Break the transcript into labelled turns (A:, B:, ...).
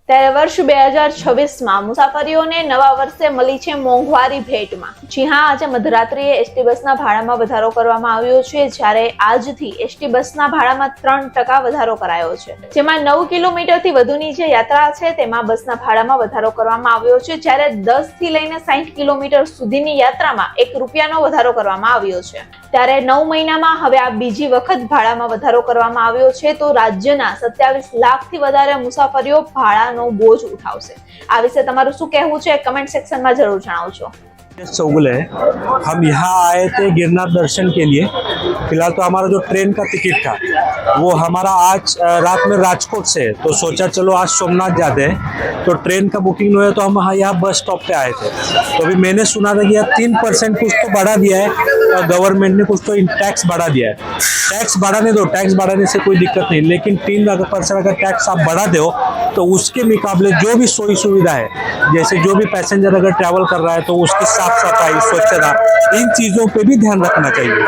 A: ત્યારે વર્ષ 2026માં મુસાફરીઓને નવા વર્ષે મળી છે મોંઘવારી ભેટમાં। જી હા, આજે મધરાત્રિએ એસટી બસના ભાડામાં વધારો કરવામાં આવ્યો છે, જ્યારે આજથી એસટી બસના ભાડામાં 3% વધારો કરાયો છે। જેમાં 9 કિલોમીટરથી વધુની જે યાત્રા છે તેમાં બસના ભાડામાં વધારો કરવામાં આવ્યો છે, જ્યારે 10 થી લઈને 60 કિલોમીટર સુધીની યાત્રામાં ₹1નો વધારો કરવામાં આવ્યો છે। ત્યારે 9 મહિનામાં હવે આ બીજી વખત ભાડામાં વધારો કરવામાં આવ્યો છે, તો રાજ્યના 27 લાખથી વધારે મુસાફરીઓ ભાડાનો बोझ उठावशे। आ विषय तमारुं शुं कहेवुं छे कमेंट सेक्शन में जरूर जणावजो।
B: चौगुले हम यहाँ आए थे गिरनार दर्शन के लिए। फिलहाल तो हमारा जो ट्रेन का टिकट था वो हमारा आज रात में राजकोट से, तो सोचा चलो आज सोमनाथ जाते हैं। तो ट्रेन का बुकिंग हुआ तो हम यहाँ बस स्टॉप पे आए थे। तो अभी मैंने सुना था कि यार 3% कुछ तो बढ़ा दिया है, गवर्नमेंट ने कुछ तो टैक्स बढ़ा दिया है। टैक्स बढ़ाने दो, टैक्स बढ़ाने से कोई दिक्कत नहीं, लेकिन 3% अगर टैक्स आप बढ़ा दो तो उसके मुकाबले जो भी सुविधा है, जैसे जो भी पैसेंजर अगर ट्रैवल कर रहा है तो उसकी साफ सफाई, स्वच्छता, इन चीज़ों पे भी ध्यान रखना चाहिए।